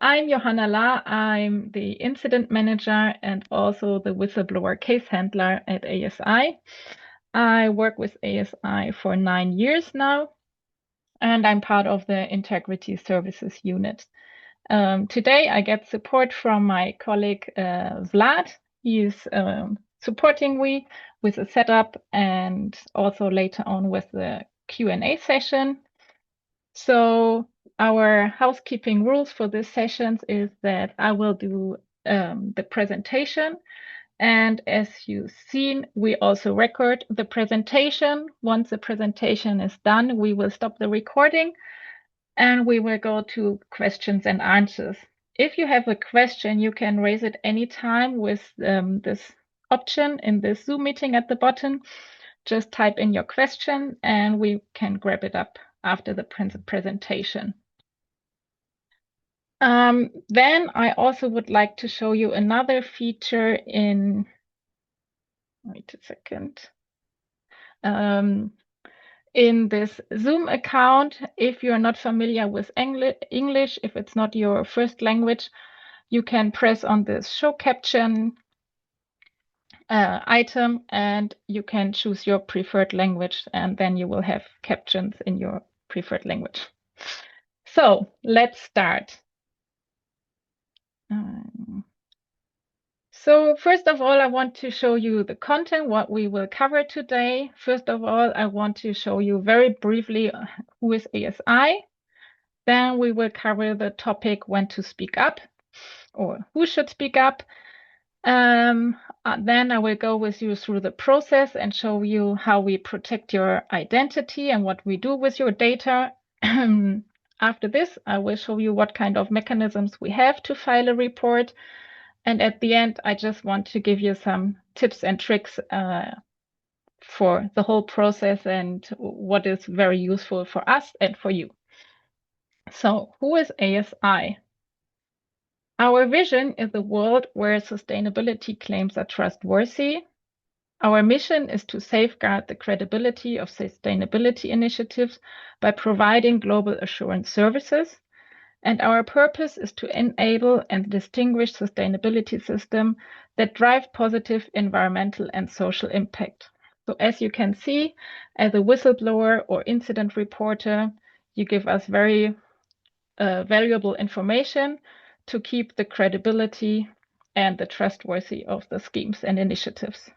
I'm Johanna La. I'm the incident manager and also the whistleblower case handler at ASI. I work with ASI for 9 years now, and I'm part of the Integrity Services unit. Today, I get support from my colleague Vlad. He is supporting me with the setup and also later on with the Q&A session. So our housekeeping rules for this sessions is that I will do the presentation. And as you've seen, we also record the presentation. Once the presentation is done, we will stop the recording and we will go to questions and answers. If you have a question, you can raise it anytime with this option in this Zoom meeting at the bottom. Just type in your question and we can grab it up after the presentation. Then I also would like to show you another feature in, wait a second, in this Zoom account. If you're not familiar with English, if it's not your first language, you can press on this show caption item and you can choose your preferred language, and then you will have captions in your preferred language. So let's start. So first of all, I want to show you the content, what we will cover today. First of all, I want to show you very briefly who is ASI. Then we will cover the topic when to speak up or who should speak up. Then I will go with you through the process and show you how we protect your identity and what we do with your data. After this, I will show you what kind of mechanisms we have to file a report. And at the end, I just want to give you some tips and tricks for the whole process and what is very useful for us and for you. So who is ASI? Our vision is a world where sustainability claims are trustworthy. Our mission is to safeguard the credibility of sustainability initiatives by providing global assurance services. And our purpose is to enable and distinguish sustainability systems that drive positive environmental and social impact. So as you can see, as a whistleblower or incident reporter, you give us very valuable information to keep the credibility and the trustworthy of the schemes and initiatives.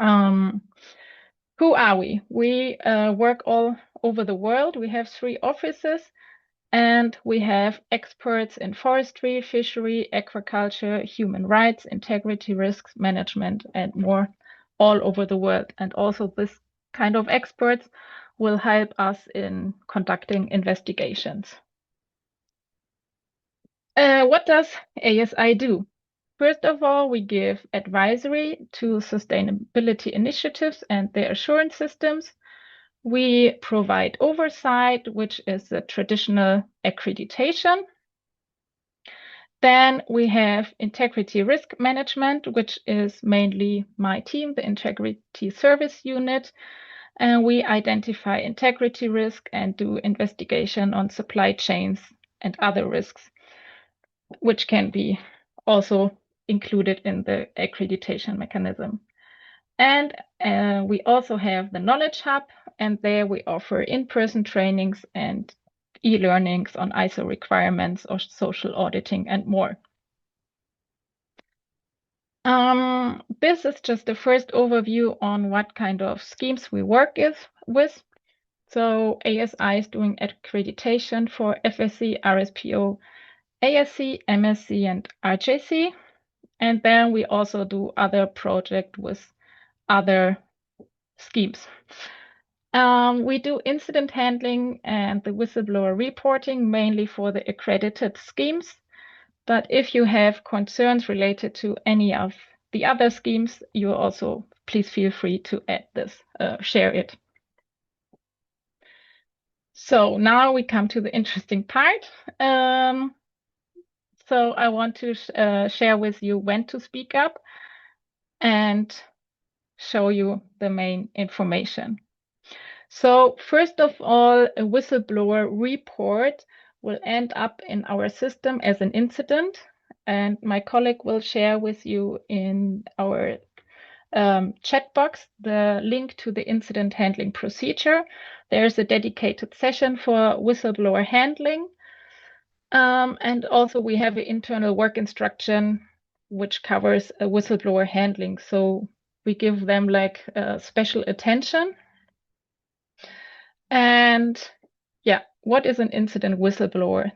Who are we? We work all over the world. We have 3 offices. And we have experts in forestry, fishery, aquaculture, human rights, integrity risks management, and more all over the world. And also this kind of experts will help us in conducting investigations. What does ASI do? First of all, we give advisory to sustainability initiatives and their assurance systems. We provide oversight, which is the traditional accreditation. Then we have integrity risk management, which is mainly my team, the Integrity Service Unit. And we identify integrity risk and do investigation on supply chains and other risks, which can be also included in the accreditation mechanism. And we also have the Knowledge Hub, and there we offer in-person trainings and e-learnings on ISO requirements or social auditing and more. This is just the first overview on what kind of schemes we work with. So ASI is doing accreditation for FSC, RSPO, ASC, MSC, and RJC. And then we also do other projects with other schemes. We do incident handling and the whistleblower reporting mainly for the accredited schemes. But if you have concerns related to any of the other schemes, you also please feel free to add this, share it. So now we come to the interesting part. So I want to share with you when to speak up and show you the main information. So first of all, a whistleblower report will end up in our system as an incident. And my colleague will share with you in our chat box the link to the incident handling procedure. There's a dedicated session for whistleblower handling. And also we have an internal work instruction which covers whistleblower handling. So we give them like special attention. And yeah, what is an incident whistleblower?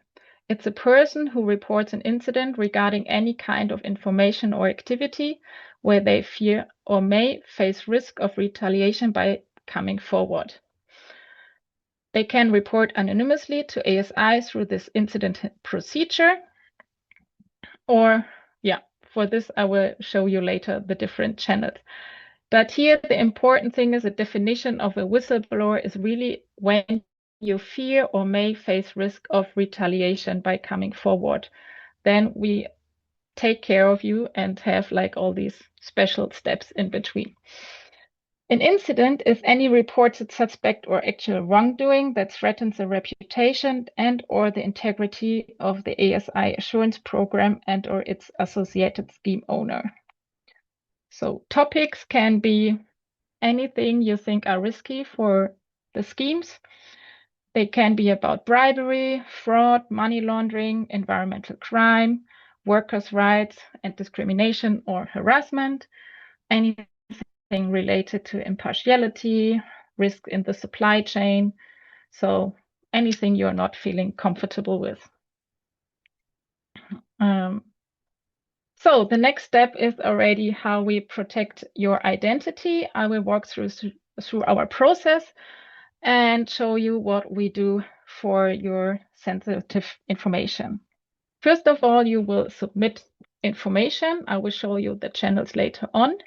It's a person who reports an incident regarding any kind of information or activity where they fear or may face risk of retaliation by coming forward. They can report anonymously to ASI through this incident procedure. Or, yeah, for this, I will show you later the different channels. But here, the important thing is the definition of a whistleblower is really when you fear or may face risk of retaliation by coming forward. Then we take care of you and have like all these special steps in between. An incident is any reported suspect or actual wrongdoing that threatens the reputation and or the integrity of the ASI assurance program and or its associated scheme owner. So topics can be anything you think are risky for the schemes. They can be about bribery, fraud, money laundering, environmental crime, workers' rights and discrimination or harassment, anything related to impartiality, risk in the supply chain. So anything you're not feeling comfortable with. So the next step is already how we protect your identity. I will walk through our process and show you what we do for your sensitive information. First of all, you will submit information. I will show you the channels later on.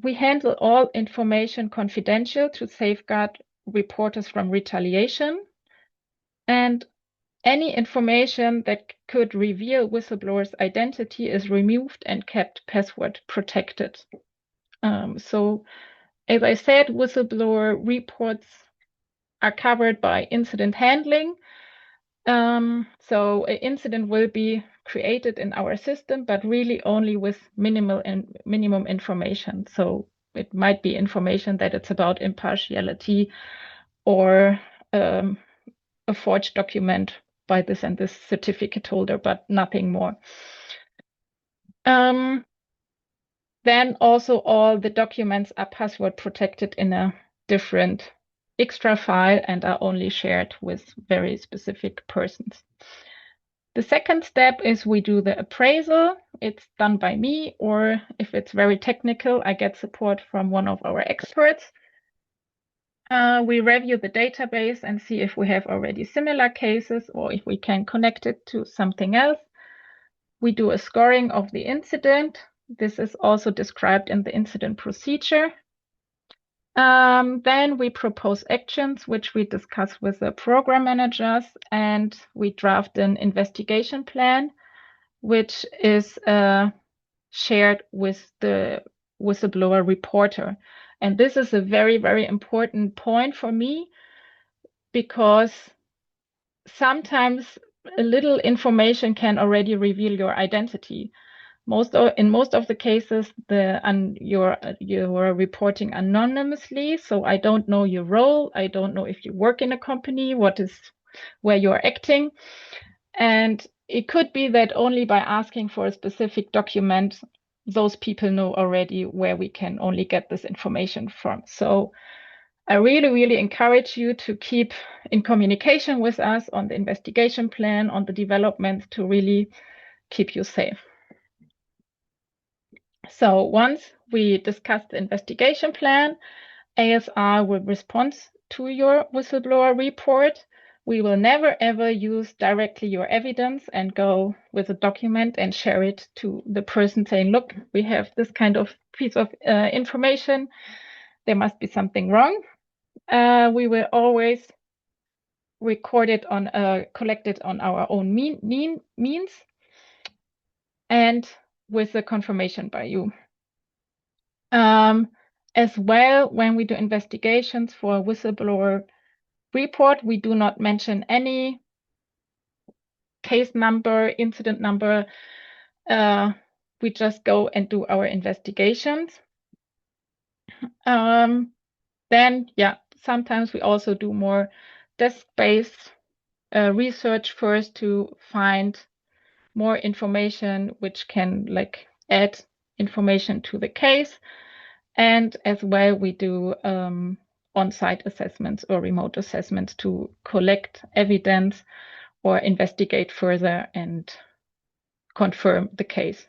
We handle all information confidential to safeguard reporters from retaliation. And any information that could reveal whistleblower's identity is removed and kept password protected. So as I said, whistleblower reports are covered by incident handling. So an incident will be created in our system, but really only with minimum information. So it might be information that it's about impartiality or a forged document by this and this certificate holder, but nothing more. Then also all the documents are password protected in a different extra file and are only shared with very specific persons. The second step is we do the appraisal. It's done by me, or if it's very technical, I get support from one of our experts. We review the database and see if we have already similar cases or if we can connect it to something else. We do a scoring of the incident. This is also described in the incident procedure. Then we propose actions, which we discuss with the program managers, and we draft an investigation plan, which is shared with the whistleblower reporter. And this is a very, very important point for me because sometimes a little information can already reveal your identity. In most of the cases, you're reporting anonymously, so I don't know your role. I don't know if you work in a company, where you're acting. And it could be that only by asking for a specific document, those people know already where we can only get this information from. So I really, really encourage you to keep in communication with us on the investigation plan, on the development to really keep you safe. So once we discuss the investigation plan, ASI will respond to your whistleblower report. We will never ever use directly your evidence and go with a document and share it to the person saying, look, we have this kind of piece of information. There must be something wrong. We will always record it collect it on our own means and with a confirmation by you. As well, when we do investigations for a whistleblower report, we do not mention any case number, incident number, we just go and do our investigations. Then, yeah, sometimes we also do more desk-based research first to find more information which can like add information to the case. And as well, we do on-site assessments or remote assessments to collect evidence or investigate further and confirm the case.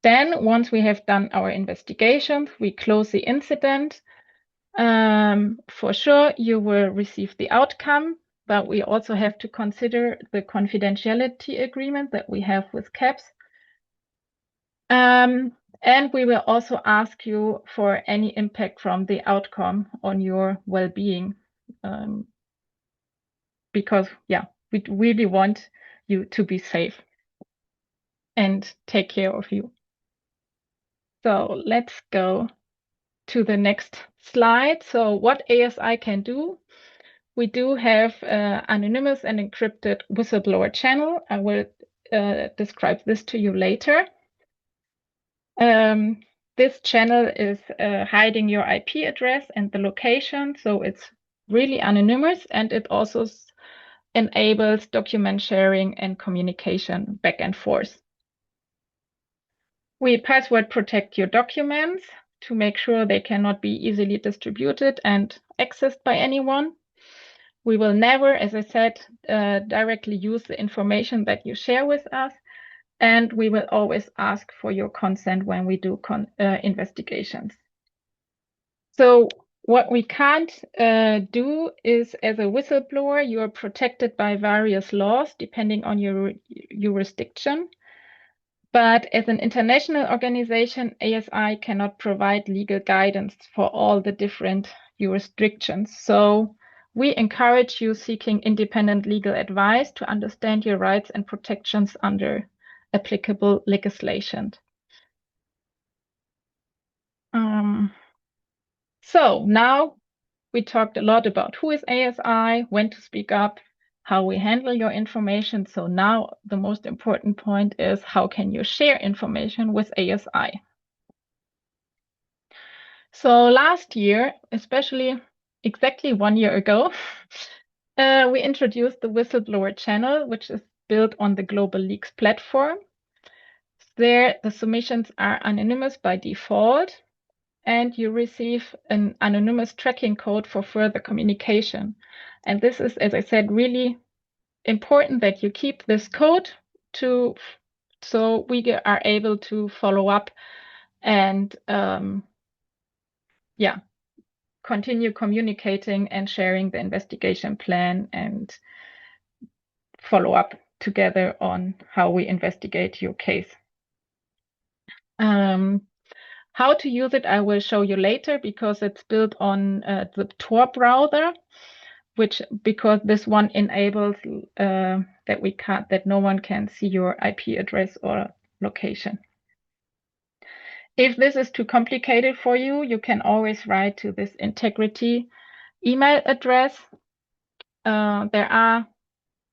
Then, once we have done our investigations, we close the incident. For sure, you will receive the outcome, but we also have to consider the confidentiality agreement that we have with CAPS. And we will also ask you for any impact from the outcome on your well-being, because, yeah, we really want you to be safe and take care of you. So let's go to the next slide. So what ASI can do, we do have anonymous and encrypted whistleblower channel. I will describe this to you later. This channel is hiding your IP address and the location, so it's really anonymous, and it also enables document sharing and communication back and forth. We password protect your documents to make sure they cannot be easily distributed and accessed by anyone. We will never, as I said, directly use the information that you share with us, and we will always ask for your consent when we do investigations. So what we can't do is, as a whistleblower, you are protected by various laws depending on your jurisdiction. But as an international organization, ASI cannot provide legal guidance for all the different jurisdictions. So we encourage you seeking independent legal advice to understand your rights and protections under applicable legislation. So now we talked a lot about who is ASI, when to speak up, how we handle your information. So now the most important point is, how can you share information with ASI? So last year, especially exactly 1 year ago, we introduced the Whistleblower Channel, which is built on the Global Leaks platform. There, the submissions are anonymous by default, and you receive an anonymous tracking code for further communication. And this is, as I said, really important that you keep this code so we are able to follow up and continue communicating and sharing the investigation plan and follow up together on how we investigate your case. How to use it, I will show you later, because it's built on the Tor browser, because this one enables that no one can see your IP address or location. If this is too complicated for you, you can always write to this integrity email address. There are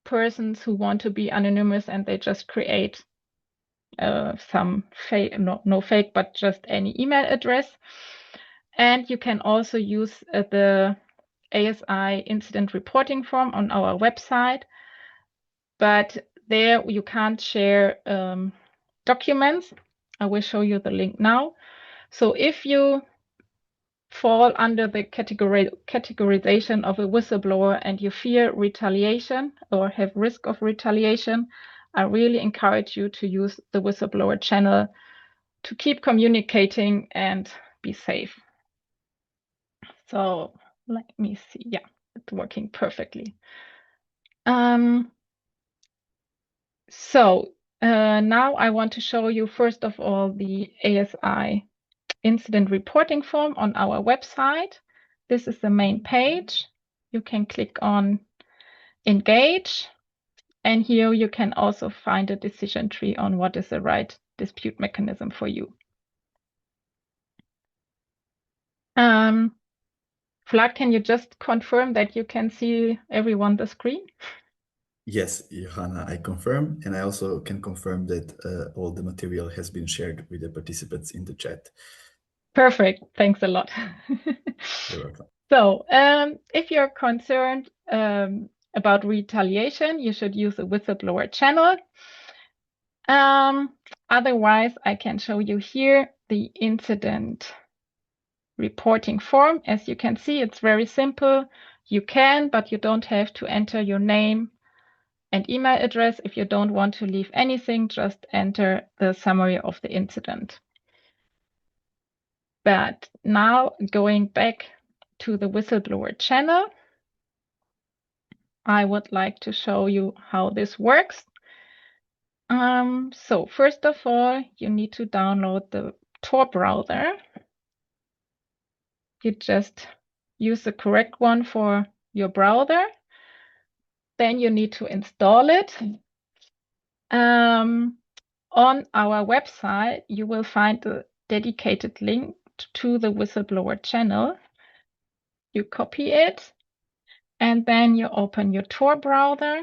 persons who want to be anonymous, and they just create some fake, no fake, but just any email address. And you can also use the ASI incident reporting form on our website, but there you can't share documents. I will show you the link now. So if you fall under the categorization of a whistleblower and you fear retaliation or have risk of retaliation, I really encourage you to use the Whistleblower Channel to keep communicating and be safe. So let me see. Yeah, it's working perfectly. Now I want to show you, first of all, the ASI incident reporting form on our website. This is the main page. You can click on Engage, and here you can also find a decision tree on what is the right dispute mechanism for you. Vlad, can you just confirm that you can see everyone the screen? Yes, Johanna, I confirm, and I also can confirm that all the material has been shared with the participants in the chat. Perfect. Thanks a lot. You're welcome. So, if you're concerned about retaliation, you should use a whistleblower channel. Otherwise, I can show you here the incident reporting form. As you can see, it's very simple. You can, but you don't have to enter your name and email address. If you don't want to leave anything, just enter the summary of the incident. But now going back to the whistleblower channel, I would like to show you how this works. So first of all, you need to download the Tor browser. You just use the correct one for your browser. Then you need to install it. On our website, you will find a dedicated link to the whistleblower channel. You copy it, and then you open your Tor browser.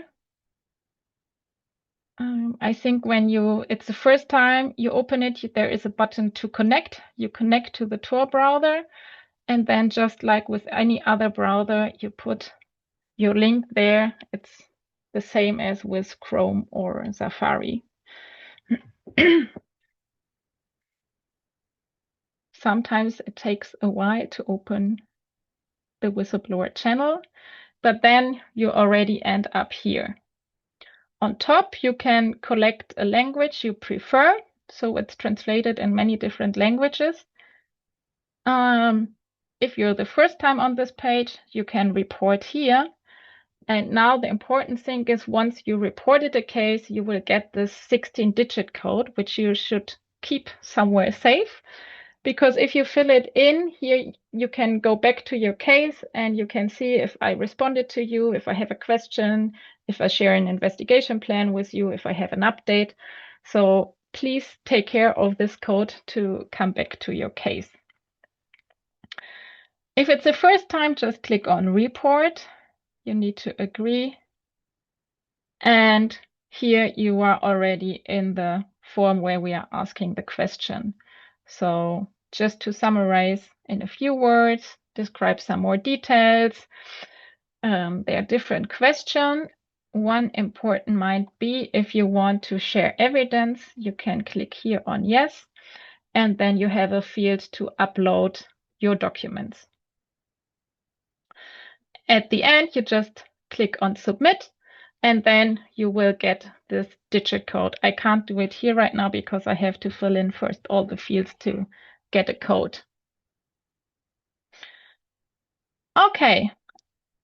I think when it's the first time you open it, there is a button to connect. You connect to the Tor browser, and then just like with any other browser, you put your link there. It's the same as with Chrome or Safari. Sometimes it takes a while to open the whistleblower channel, but then you already end up here. On top, you can collect a language you prefer. So it's translated in many different languages. If you're the first time on this page, you can report here. And now the important thing is once you reported a case, you will get this 16-digit code, which you should keep somewhere safe. Because if you fill it in here, you can go back to your case and you can see if I responded to you, if I have a question, if I share an investigation plan with you, if I have an update. So please take care of this code to come back to your case. If it's the first time, just click on report. You need to agree. And here you are already in the form where we are asking the question. So just to summarize in a few words, describe some more details. There are different questions. One important might be if you want to share evidence, you can click here on yes, and then you have a field to upload your documents. At the end, you just click on submit, and then you will get this digit code. I can't do it here right now because I have to fill in first all the fields to get a code. Okay,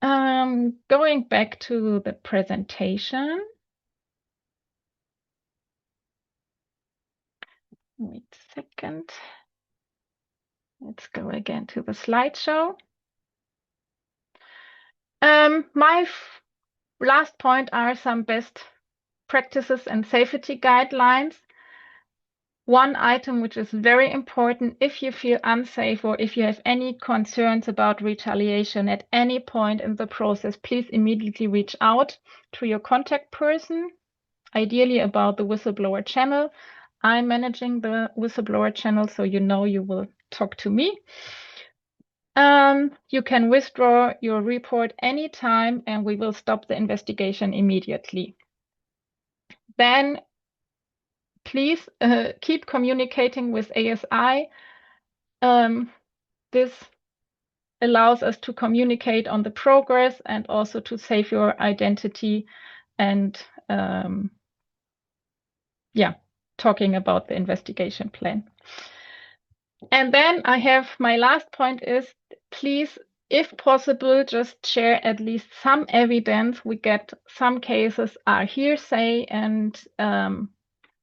going back to the presentation. Wait a second. Let's go again to the slideshow. My last point are some best practices and safety guidelines. One item which is very important, if you feel unsafe or if you have any concerns about retaliation at any point in the process, please immediately reach out to your contact person, ideally about the whistleblower channel. I'm managing the whistleblower channel, so you know you will talk to me. You can withdraw your report anytime and we will stop the investigation immediately. Then please keep communicating with ASI. This allows us to communicate on the progress and also to save your identity and talking about the investigation plan. And then I have my last point is, please, if possible, just share at least some evidence. We get some cases are hearsay, and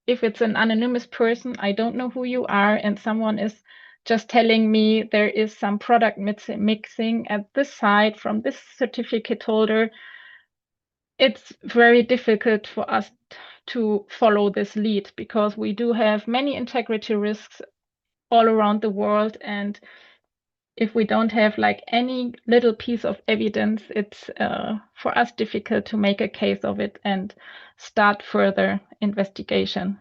if it's an anonymous person, I don't know who you are, and someone is just telling me there is some product mixing at this site from this certificate holder, it's very difficult for us to follow this lead because we do have many integrity risks all around the world, and if we don't have like any little piece of evidence, it's for us difficult to make a case of it and start further investigation.